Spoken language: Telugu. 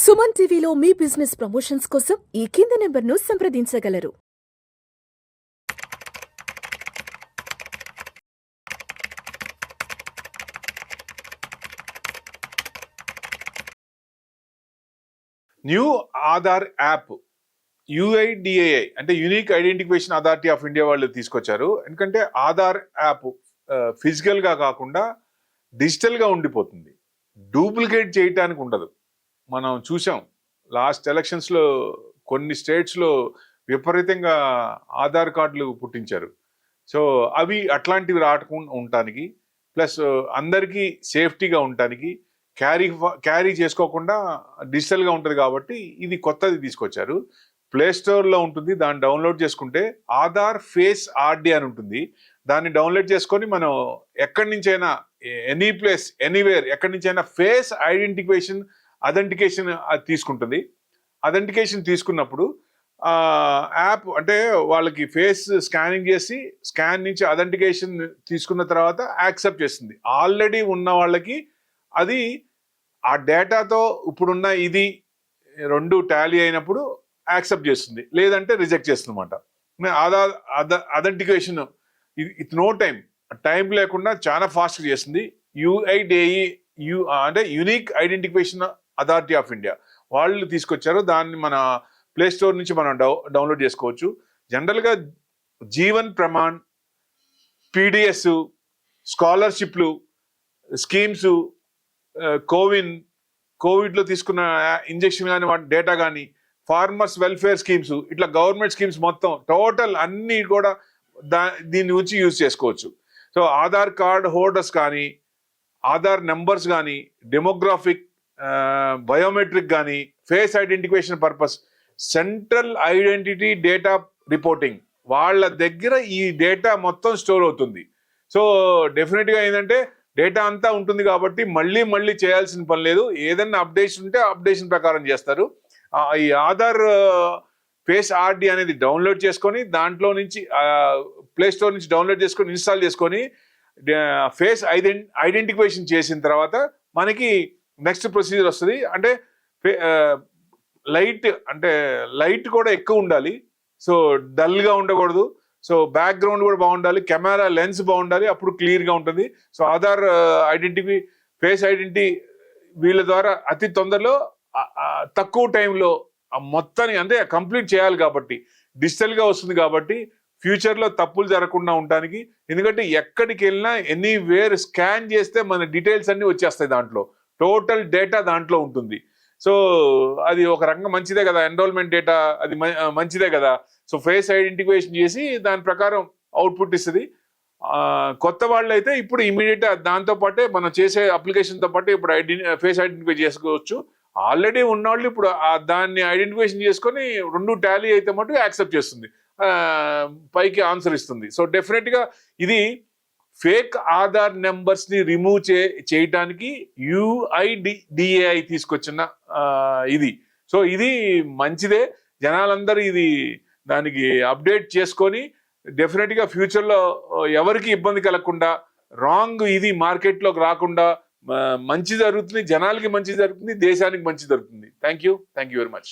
సుమన్ టీవీలో మీ బిజినెస్ ప్రమోషన్స్ కోసం ఈ కింది నెంబర్ను సంప్రదించగలరు. న్యూ ఆధార్ యాప్ యుఐడిఏఐ అంటే unique identification authority of India వాళ్ళు తీసుకొచ్చారు. ఎందుకంటే ఆధార్ యాప్ ఫిజికల్గా కాకుండా డిజిటల్గా ఉండిపోతుంది, డూప్లికేట్ చేయటానికి ఉండదు. మనం చూసాం లాస్ట్ ఎలక్షన్స్లో కొన్ని స్టేట్స్లో విపరీతంగా ఆధార్ కార్డులు పుట్టించారు. సో అవి అట్లాంటివి రాకుండా ఉండటానికి, ప్లస్ అందరికీ సేఫ్టీగా ఉండటానికి, క్యారీ చేసుకోకుండా డిజిటల్గా ఉంటుంది కాబట్టి ఇది కొత్తది తీసుకొచ్చారు. ప్లే స్టోర్లో ఉంటుంది, దాన్ని డౌన్లోడ్ చేసుకుంటే ఆధార్ ఫేస్ ఆర్డి అని ఉంటుంది. దాన్ని డౌన్లోడ్ చేసుకొని మనం ఎక్కడి నుంచైనా ఎనీ ప్లేస్ ఎనీవేర్ ఎక్కడి నుంచైనా ఫేస్ అథెంటికేషన్ అది తీసుకుంటుంది. అథెంటికేషన్ తీసుకున్నప్పుడు యాప్ అంటే వాళ్ళకి ఫేస్ స్కానింగ్ చేసి స్కాన్ నుంచి అథెంటికేషన్ తీసుకున్న తర్వాత యాక్సెప్ట్ చేస్తుంది. ఆల్రెడీ ఉన్న వాళ్ళకి అది ఆ డేటాతో ఇప్పుడున్న ఇది రెండు టాలీ అయినప్పుడు యాక్సెప్ట్ చేస్తుంది, లేదంటే రిజెక్ట్ చేస్తుంది అన్నమాట. ఆధార్ అథెంటికేషన్ ఇది నో టైం లేకుండా చాలా ఫాస్ట్గా చేస్తుంది. యుఐడిఏఐ అంటే unique identification authority of India వాళ్ళు తీసుకొచ్చారు. దాన్ని మన ప్లే స్టోర్ నుంచి మనం డౌన్లోడ్ చేసుకోవచ్చు. జనరల్గా జీవన్ ప్రమాణ్, పీడిఎస్, స్కాలర్షిప్లు, స్కీమ్స్, కోవిడ్లో తీసుకున్న ఇంజెక్షన్ కానీ వాటి డేటా కానీ, ఫార్మర్స్ వెల్ఫేర్ స్కీమ్స్, ఇట్లా గవర్నమెంట్ స్కీమ్స్ మొత్తం టోటల్ అన్నీ కూడా దీని నుంచి యూజ్ చేసుకోవచ్చు. సో ఆధార్ కార్డ్ హోల్డర్స్ కానీ, ఆధార్ నెంబర్స్ కానీ, డెమోగ్రాఫిక్, బయోమెట్రిక్ కానీ, face identification purpose, central identity data reporting వాళ్ళ దగ్గర ఈ డేటా మొత్తం స్టోర్ అవుతుంది. సో డెఫినెట్గా ఏంటంటే డేటా అంతా ఉంటుంది కాబట్టి మళ్ళీ చేయాల్సిన పని లేదు. ఏదన్నా అప్డేషన్ ఉంటే అప్డేషన్ ప్రకారం చేస్తారు. ఈ ఆధార్ ఫేస్ ఆర్డి అనేది డౌన్లోడ్ చేసుకొని దాంట్లో నుంచి ప్లే స్టోర్ నుంచి డౌన్లోడ్ చేసుకొని ఇన్స్టాల్ చేసుకొని ఫేస్ ఐడెంటిఫికేషన్ చేసిన తర్వాత మనకి నెక్స్ట్ ప్రొసీజర్ వస్తుంది. అంటే లైట్ కూడా ఎక్కువ ఉండాలి, సో డల్గా ఉండకూడదు. సో బ్యాక్గ్రౌండ్ కూడా బాగుండాలి, కెమెరా లెన్స్ బాగుండాలి, అప్పుడు క్లియర్గా ఉంటుంది. సో ఆధార్ ఫేస్ ఐడెంటిటీ వీళ్ళ ద్వారా అతి తొందరలో తక్కువ టైంలో మొత్తాన్ని అంటే కంప్లీట్ చేయాలి కాబట్టి డిజిటల్గా వస్తుంది కాబట్టి ఫ్యూచర్లో తప్పులు జరగకుండా ఉండడానికి. ఎందుకంటే ఎక్కడికి వెళ్ళినా ఎనీవేర్ స్కాన్ చేస్తే మన డీటెయిల్స్ అన్నీ వచ్చేస్తాయి, దాంట్లో టోటల్ డేటా దాంట్లో ఉంటుంది. సో అది ఒక రకంగా మంచిదే కదా, ఎన్రోల్మెంట్ డేటా అది మంచిదే కదా. సో ఫేస్ ఐడెంటిఫికేషన్ చేసి దాని ప్రకారం అవుట్పుట్ ఇస్తుంది. కొత్త వాళ్ళు అయితే ఇప్పుడు ఇమీడియట్గా దాంతోపాటే మనం చేసే అప్లికేషన్తో పాటు ఇప్పుడు ఫేస్ ఐడెంటిఫై చేసుకోవచ్చు. ఆల్రెడీ ఉన్నవాళ్ళు ఇప్పుడు దాన్ని ఐడెంటిఫికేషన్ చేసుకొని రెండు టాలీ అయితే మటు యాక్సెప్ట్ చేస్తుంది, పైకి ఆన్సర్ ఇస్తుంది. సో డెఫినెట్గా ఇది ఫేక్ ఆధార్ నెంబర్స్ని రిమూవ్ చేయటానికి యుఐడిఏఐ తీసుకొచ్చిన ఇది. సో ఇది మంచిదే, జనాలందరూ ఇది దానికి అప్డేట్ చేసుకొని డెఫినెట్గా ఫ్యూచర్లో ఎవరికి ఇబ్బంది కలగకుండా రాంగ్ ఇది మార్కెట్లోకి రాకుండా మంచి జరుగుతుంది, జనాలకి మంచి జరుగుతుంది, దేశానికి మంచి జరుగుతుంది. Thank you very much.